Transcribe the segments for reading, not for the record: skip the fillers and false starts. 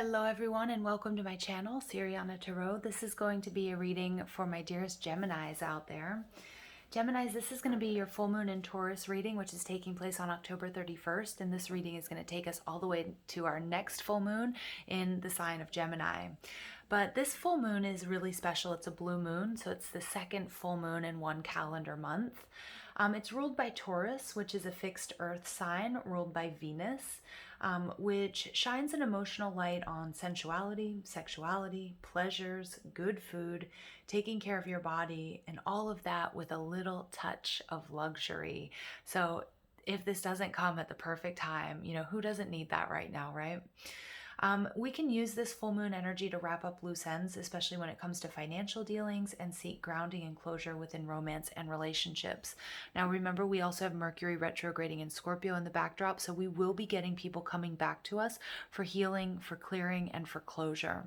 Hello everyone and welcome to my channel, Siriana Tarot. This is going to be a reading for my dearest Geminis out there. Geminis, this is going to be your full moon in Taurus reading, which is taking place on October 31st. And this reading is going to take us all the way to our next full moon in the sign of Gemini. But this full moon is really special. It's a blue moon, so it's the second full moon in one calendar month. It's ruled by Taurus, which is a fixed earth sign ruled by Venus, which shines an emotional light on sensuality, sexuality, pleasures, good food, taking care of your body, and all of that with a little touch of luxury. So if this doesn't come at the perfect time, who doesn't need that right now, right? We can use this full moon energy to wrap up loose ends, especially when it comes to financial dealings, and seek grounding and closure within romance and relationships. Now, remember, we also have Mercury retrograding in Scorpio in the backdrop, so we will be getting people coming back to us for healing, for clearing, and for closure.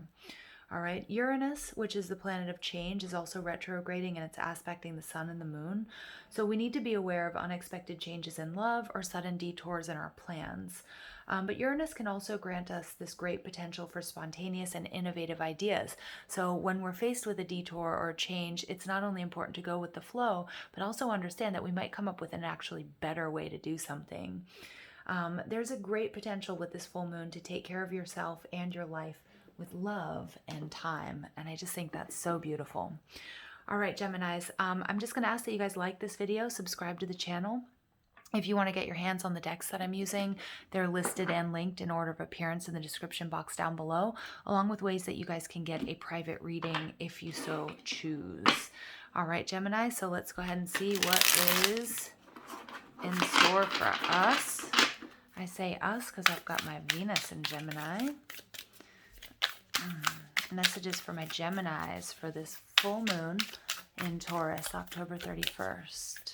All right, Uranus, which is the planet of change, is also retrograding and it's aspecting the sun and the moon. So we need to be aware of unexpected changes in love or sudden detours in our plans. But Uranus can also grant us this great potential for spontaneous and innovative ideas. So when we're faced with a detour or a change, it's not only important to go with the flow, but also understand that we might come up with an actually better way to do something. There's a great potential with this full moon to take care of yourself and your life with love and time. And I just think that's so beautiful. All right, Geminis, I'm just going to ask that you guys like this video, subscribe to the channel. If you want to get your hands on the decks that I'm using, they're listed and linked in order of appearance in the description box down below, along with ways that you guys can get a private reading if you so choose. All right, Gemini, so let's go ahead and see what is in store for us. I say us because I've got my Venus in Gemini. Messages for my Geminis for this full moon in Taurus, October 31st.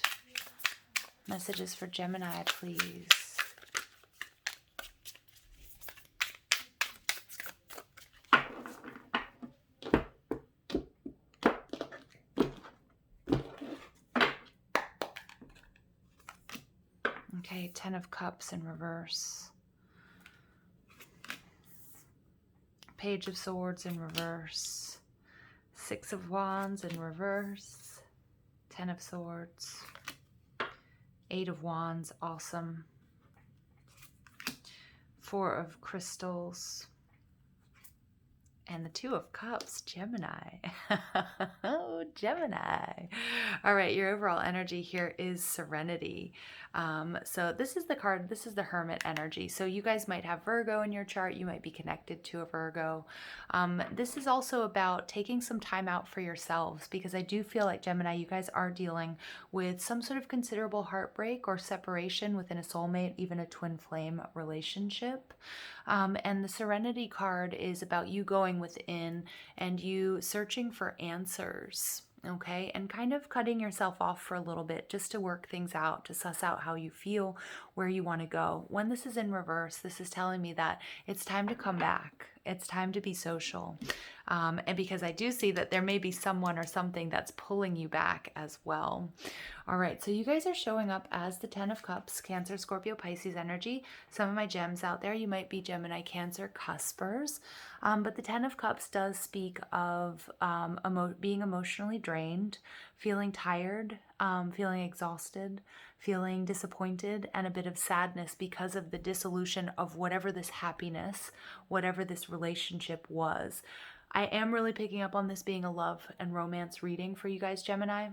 Messages for Gemini, please. Okay, 10 of Cups in reverse. Page of Swords in reverse. 6 of Wands in reverse. 10 of Swords. 8 of Wands, awesome. 4 of Crystals. And the 2 of Cups, Gemini. Oh, Gemini. All right, your overall energy here is Serenity. So this is the card, this is the Hermit energy. So you guys might have Virgo in your chart. You might be connected to a Virgo. This is also about taking some time out for yourselves, because I do feel like, Gemini, you guys are dealing with some sort of considerable heartbreak or separation within a soulmate, even a twin flame relationship. And the Serenity card is about you going within and you searching for answers, okay? And kind of cutting yourself off for a little bit just to work things out, to suss out how you feel, where you want to go. When this is in reverse, this is telling me that it's time to come back. It's time to be social. And because I do see that there may be someone or something that's pulling you back as well. All right, so you guys are showing up as the 10 of Cups, Cancer, Scorpio, Pisces energy. Some of my gems out there, you might be Gemini, Cancer, cuspers. But the 10 of Cups does speak of being emotionally drained, feeling tired, feeling exhausted, feeling disappointed, and a bit of sadness because of the dissolution of whatever this happiness, whatever this relationship was. I am really picking up on this being a love and romance reading for you guys, Gemini.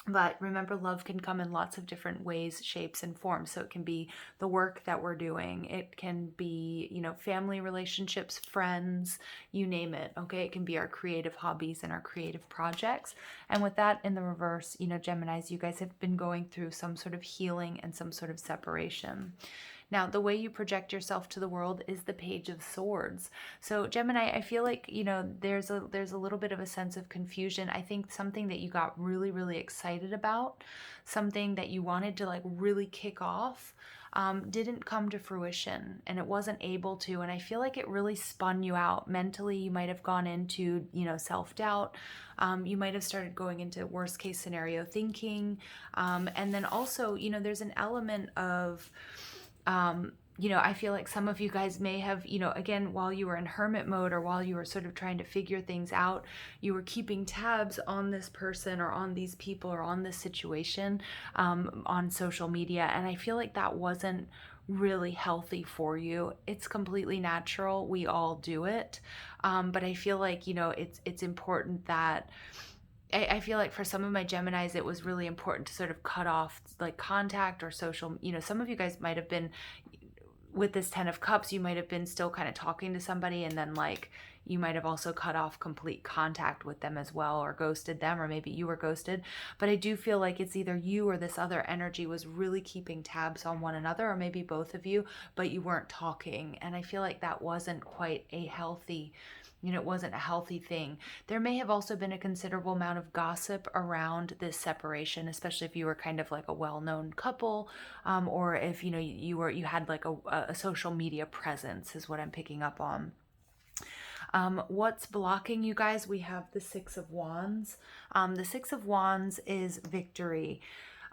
But remember, love can come in lots of different ways, shapes, and forms. So it can be the work that we're doing. It can be, family relationships, friends, you name it, okay? It can be our creative hobbies and our creative projects. And with that in the reverse, Geminis, you guys have been going through some sort of healing and some sort of separation. Now, the way you project yourself to the world is the Page of Swords. So Gemini, I feel like, there's a little bit of a sense of confusion. I think something that you got really, really excited about, something that you wanted to like really kick off, didn't come to fruition, and it wasn't able to. And I feel like it really spun you out mentally. You might have gone into, self-doubt. You might have started going into worst case scenario thinking. And then also, there's an element of I feel like some of you guys may have, again, while you were in hermit mode or while you were sort of trying to figure things out, you were keeping tabs on this person or on these people or on this situation on social media. And I feel like that wasn't really healthy for you. It's completely natural. We all do it. But I feel like, it's important that I feel like for some of my Geminis, it was really important to sort of cut off like contact or social, some of you guys might have been with this 10 of cups, you might have been still kind of talking to somebody, and then like you might have also cut off complete contact with them as well, or ghosted them, or maybe you were ghosted. But I do feel like it's either you or this other energy was really keeping tabs on one another, or maybe both of you, but you weren't talking. And I feel like that wasn't quite a healthy, it wasn't a healthy thing. There may have also been a considerable amount of gossip around this separation, especially if you were kind of like a well-known couple, or if you had like a social media presence, is what I'm picking up on. What's blocking you guys? We have the Six of Wands. The Six of Wands is victory.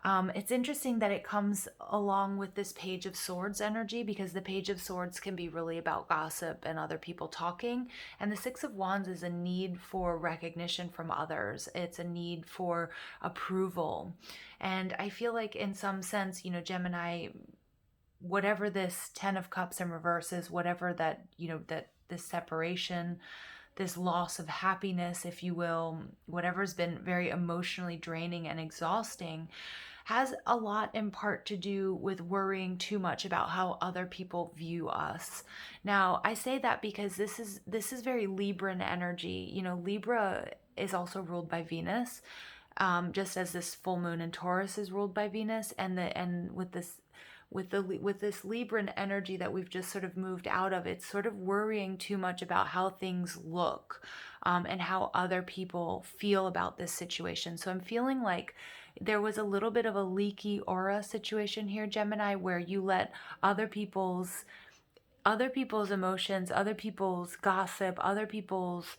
It's interesting that it comes along with this Page of Swords energy, because the Page of Swords can be really about gossip and other people talking. And the Six of Wands is a need for recognition from others. It's a need for approval. And I feel like in some sense, Gemini, whatever this 10 of Cups in reverse is, whatever that, that this separation, this loss of happiness, if you will, whatever's been very emotionally draining and exhausting, has a lot in part to do with worrying too much about how other people view us. Now, I say that because this is very Libran energy. Libra is also ruled by Venus, just as this full moon in Taurus is ruled by Venus, and with this Libran energy that we've just sort of moved out of, it's sort of worrying too much about how things look, and how other people feel about this situation. So I'm feeling like there was a little bit of a leaky aura situation here, Gemini, where you let other people's emotions, other people's gossip, other people's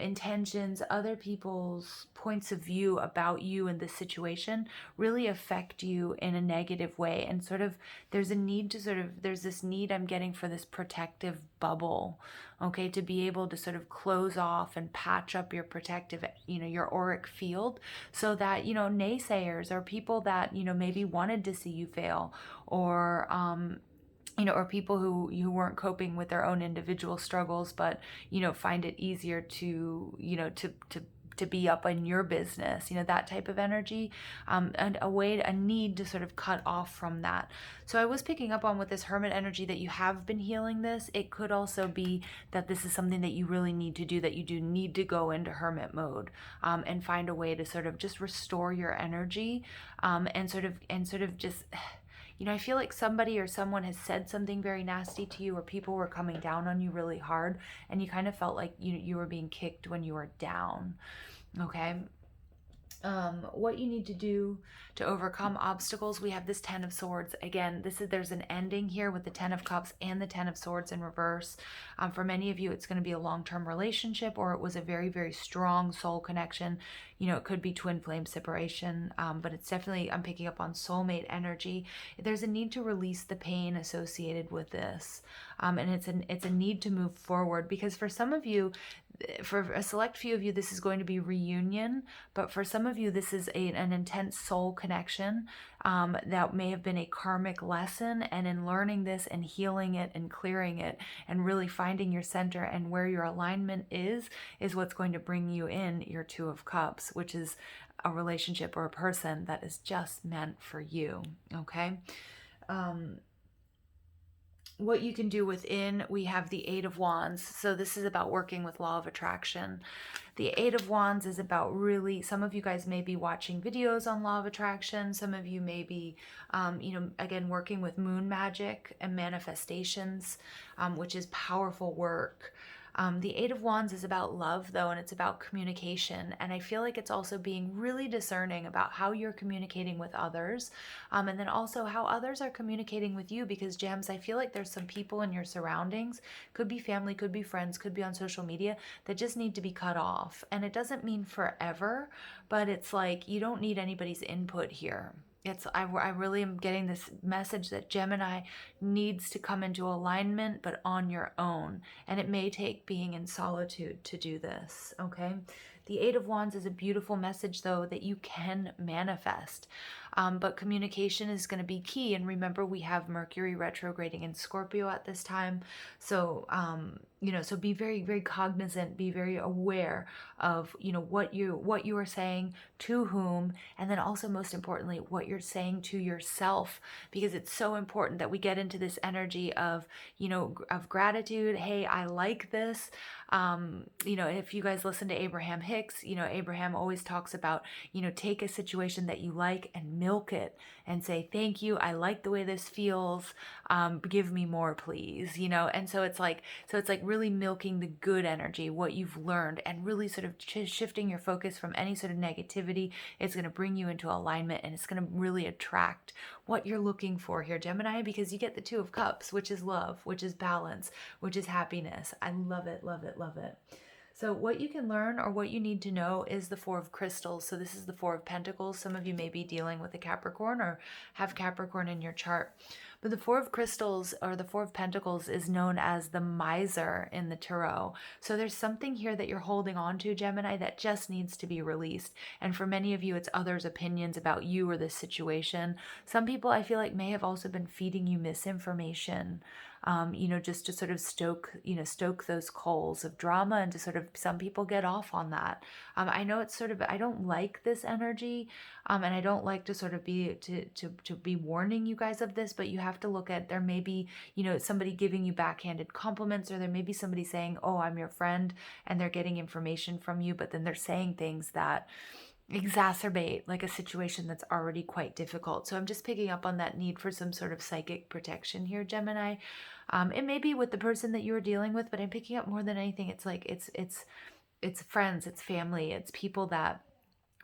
intentions, other people's points of view about you in this situation really affect you in a negative way. And sort of there's this need I'm getting for this protective bubble, okay, to be able to sort of close off and patch up your protective, your auric field, so that, naysayers or people that, maybe wanted to see you fail, or or people who weren't coping with their own individual struggles, but, find it easier to, to be up in your business, that type of energy, and a need to sort of cut off from that. So I was picking up on with this Hermit energy that you have been healing this. It could also be that this is something that you really need to do, that you do need to go into Hermit mode, and find a way to sort of just restore your energy, and sort of just, I feel like somebody or someone has said something very nasty to you, or people were coming down on you really hard, and you kind of felt like you were being kicked when you were down. Okay. What you need to do to overcome obstacles, we have this 10 of Swords. Again, there's an ending here with the 10 of Cups and the 10 of Swords in reverse. For many of you, it's going to be a long-term relationship, or it was a very, very strong soul connection. It could be twin flame separation, but it's definitely, I'm picking up on soulmate energy. There's a need to release the pain associated with this, and it's a need to move forward, because for some of you, for a select few of you, this is going to be reunion, but for some of you, this is an intense soul connection, that may have been a karmic lesson, and in learning this and healing it and clearing it and really finding your center and where your alignment is what's going to bring you in your Two of Cups, which is a relationship or a person that is just meant for you, okay? What you can do within, we have the Eight of Wands. So this is about working with law of attraction. The Eight of Wands is about really, some of you guys may be watching videos on law of attraction. Some of you may be, again, working with moon magic and manifestations, which is powerful work. The Eight of Wands is about love, though, and it's about communication. And I feel like it's also being really discerning about how you're communicating with others, and then also how others are communicating with you. Because, Gems, I feel like there's some people in your surroundings, could be family, could be friends, could be on social media, that just need to be cut off. And it doesn't mean forever, but it's like you don't need anybody's input here. I really am getting this message that Gemini needs to come into alignment, but on your own. And it may take being in solitude to do this, okay? The Eight of Wands is a beautiful message, though, that you can manifest. But communication is going to be key. And remember, we have Mercury retrograding in Scorpio at this time. So, so be very, very cognizant, be very aware of, what you are saying, to whom, and then also most importantly, what you're saying to yourself, because it's so important that we get into this energy of, of gratitude. Hey, I like this. If you guys listen to Abraham Hicks, Abraham always talks about, take a situation that you like and milk it and say, thank you. I like the way this feels. Give me more, please. And so it's like really milking the good energy, what you've learned, and really sort of shifting your focus from any sort of negativity. It's going to bring you into alignment, and it's going to really attract what you're looking for here, Gemini, because you get the Two of Cups, which is love, which is balance, which is happiness. I love it, love it, love it. So what you can learn, or what you need to know, is the Four of Crystals. So this is the Four of Pentacles. Some of you may be dealing with a Capricorn or have Capricorn in your chart. But the Four of Crystals, or the Four of Pentacles, is known as the miser in the Tarot. So there's something here that you're holding on to, Gemini, that just needs to be released. And for many of you, it's others' opinions about you or this situation. Some people, I feel like, may have also been feeding you misinformation, just to sort of stoke those coals of drama, and to sort of, some people get off on that. I know it's sort of, I don't like this energy, and I don't like to sort of be, to be warning you guys of this, but you have to look at, there may be, somebody giving you backhanded compliments, or there may be somebody saying, oh, I'm your friend, and they're getting information from you, but then they're saying things that exacerbate like a situation that's already quite difficult. So I'm just picking up on that need for some sort of psychic protection here, Gemini. It may be with the person that you are dealing with, but I'm picking up more than anything, it's like it's friends, it's family, it's people that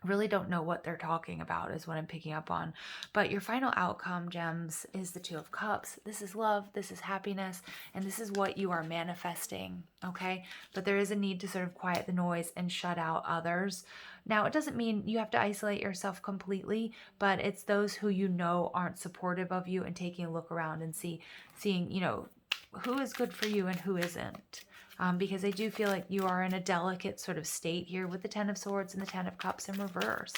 really don't know what they're talking about, is what I'm picking up on. But your final outcome, Gems, is the Two of Cups. This is love, this is happiness, and this is what you are manifesting, okay? But there is a need to sort of quiet the noise and shut out others. Now, it doesn't mean you have to isolate yourself completely, but it's those who aren't supportive of you, and taking a look around and seeing, who is good for you and who isn't. Because I do feel like you are in a delicate sort of state here with the Ten of Swords and the Ten of Cups in reverse.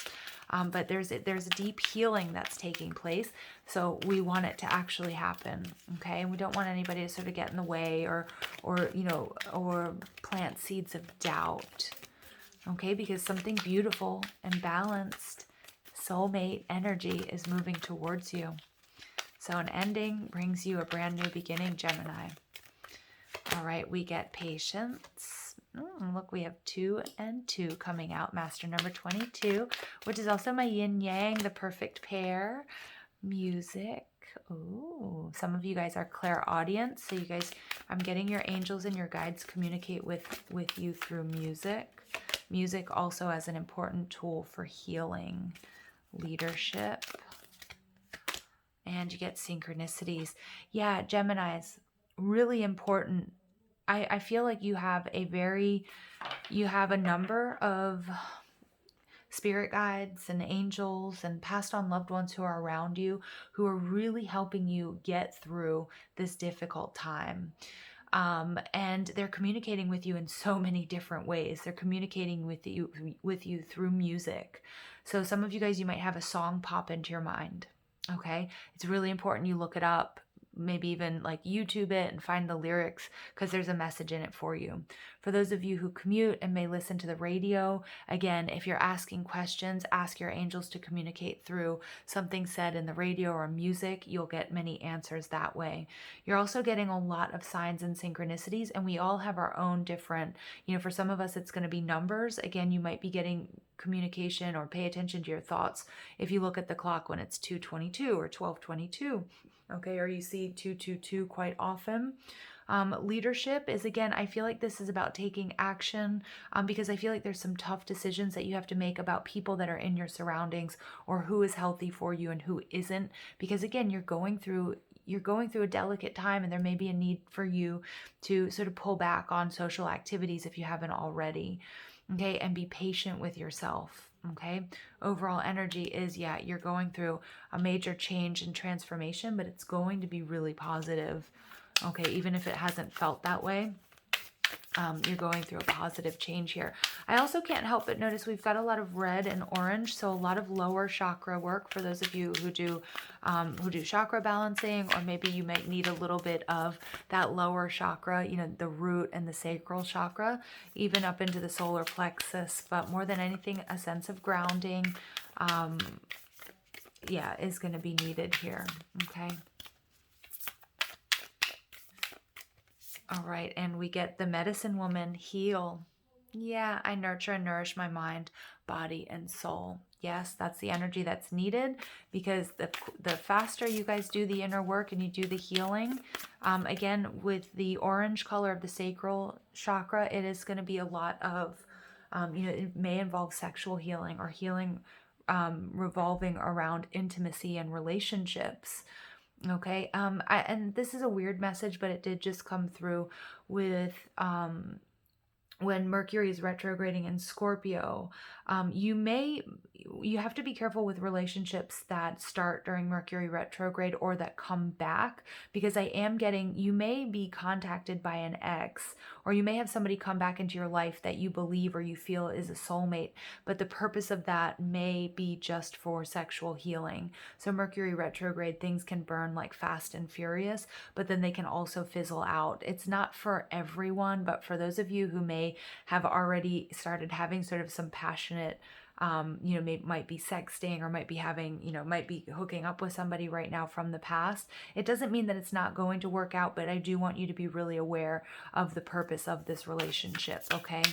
But there's a deep healing that's taking place. So we want it to actually happen, okay? And we don't want anybody to sort of get in the way or plant seeds of doubt, okay? Because something beautiful and balanced, soulmate energy is moving towards you. So an ending brings you a brand new beginning, Gemini. All right, we get patience. Look, we have 2 and 2 coming out. Master number 22, which is also my yin yang, the perfect pair. Music. Ooh, some of you guys are clairaudience. So you guys, I'm getting your angels and your guides communicate with you through music. Music also as an important tool for healing, leadership. And you get synchronicities. Yeah, Geminis, really important. I feel like you have a number of spirit guides and angels and passed on loved ones who are around you, who are really helping you get through this difficult time. And they're communicating with you in so many different ways. They're communicating with you through music. So some of you guys, you might have a song pop into your mind. Okay, it's really important you look it up, maybe even like YouTube it and find the lyrics, because there's a message in it for you. For those of you who commute and may listen to the radio, again, if you're asking questions, ask your angels to communicate through something said in the radio or music. You'll get many answers that way. You're also getting a lot of signs and synchronicities, and we all have our own different, for some of us, it's going to be numbers. Again, you might be getting communication, or pay attention to your thoughts if you look at the clock when it's 2:22 or 12:22. Okay, or you see 222 quite often. Leadership is, again, I feel like this is about taking action, because I feel like there's some tough decisions that you have to make about people that are in your surroundings, or who is healthy for you and who isn't. Because again, you're going through a delicate time, and there may be a need for you to sort of pull back on social activities if you haven't already. Okay, and be patient with yourself. Okay, overall energy is, yeah, you're going through a major change and transformation, but it's going to be really positive. Okay, even if it hasn't felt that way, you're going through a positive change here. I also can't help but notice we've got a lot of red and orange, so a lot of lower chakra work for those of you who do chakra balancing, or maybe you might need a little bit of that lower chakra, you know, the root and the sacral chakra, even up into the solar plexus. But more than anything, a sense of grounding, yeah, is going to be needed here. Okay. All right, and we get the medicine woman, heal. Yeah, I nurture and nourish my mind, body, and soul. Yes, that's the energy that's needed, because the faster you guys do the inner work and you do the healing, again, with the orange color of the sacral chakra, it is going to be a lot of, you know, it may involve sexual healing or healing revolving around intimacy and relationships. Okay, and this is a weird message, but it did just come through with when Mercury is retrograding in Scorpio. You have to be careful with relationships that start during Mercury retrograde or that come back, because I am getting, you may be contacted by an ex, or you may have somebody come back into your life that you believe or you feel is a soulmate, but the purpose of that may be just for sexual healing. So Mercury retrograde, things can burn like fast and furious, but then they can also fizzle out. It's not for everyone, but for those of you who may have already started having sort of some passionate, you know, might be sexting, or might be having, you know, might be hooking up with somebody right now from the past. It doesn't mean that it's not going to work out, but I do want you to be really aware of the purpose of this relationship, okay?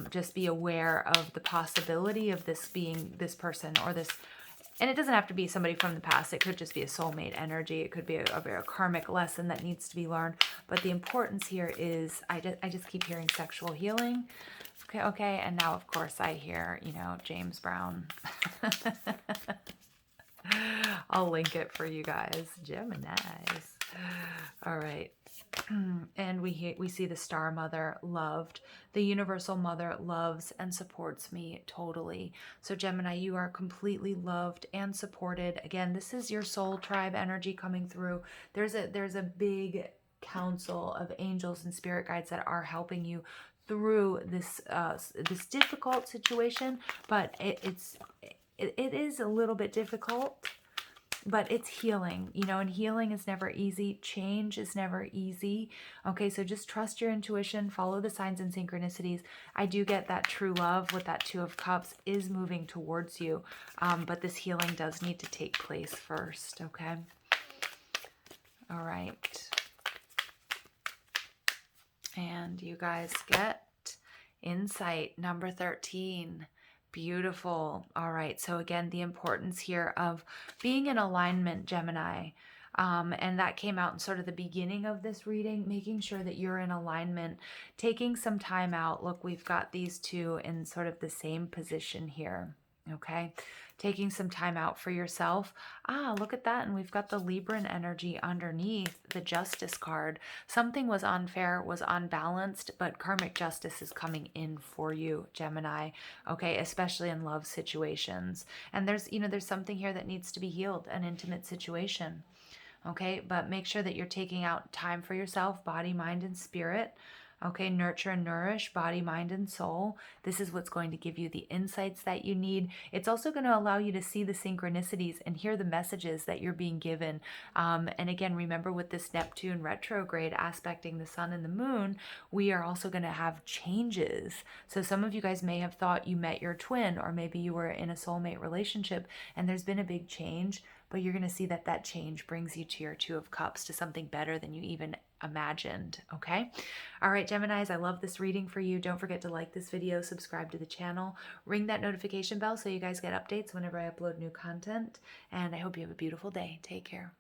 Just be aware of the possibility of this being this person or this. And it doesn't have to be somebody from the past. It could just be a soulmate energy. It could be a karmic lesson that needs to be learned. But the importance here is, I just keep hearing sexual healing. Okay. And now, of course, I hear, you know, James Brown. I'll link it for you guys. Geminis. All right. And we see the Star Mother, loved. The Universal Mother loves and supports me totally. So Gemini, you are completely loved and supported. Again, this is your soul tribe energy coming through. There's a big council of angels and spirit guides that are helping you through this this difficult situation, but it is a little bit difficult, but it's healing, you know, and healing is never easy. Change is never easy. Okay, so just trust your intuition, follow the signs and synchronicities. I do get that true love with that Two of Cups is moving towards you, but this healing does need to take place first, okay? All right. And you guys get insight number 13. Beautiful. All right. So again, the importance here of being in alignment, Gemini. And that came out in sort of the beginning of this reading, making sure that you're in alignment, taking some time out. Look, we've got these two in sort of the same position here. Okay. Taking some time out for yourself. Look at that. And we've got the Libran energy underneath the Justice card. Something was unfair, was unbalanced, but karmic justice is coming in for you, Gemini. Okay, especially in love situations. And there's, you know, there's something here that needs to be healed, an intimate situation. Okay, but make sure that you're taking out time for yourself, body, mind, and spirit. Okay, nurture and nourish body, mind, and soul. This is what's going to give you the insights that you need. It's also going to allow you to see the synchronicities and hear the messages that you're being given. And again, remember with this Neptune retrograde aspecting the sun and the moon, we are also going to have changes. So some of you guys may have thought you met your twin, or maybe you were in a soulmate relationship and there's been a big change, but you're going to see that that change brings you to your Two of Cups, to something better than you even imagined. Okay. All right, Geminis, I love this reading for you. Don't forget to like this video, subscribe to the channel, ring that notification bell so you guys get updates whenever I upload new content. And I hope you have a beautiful day. Take care.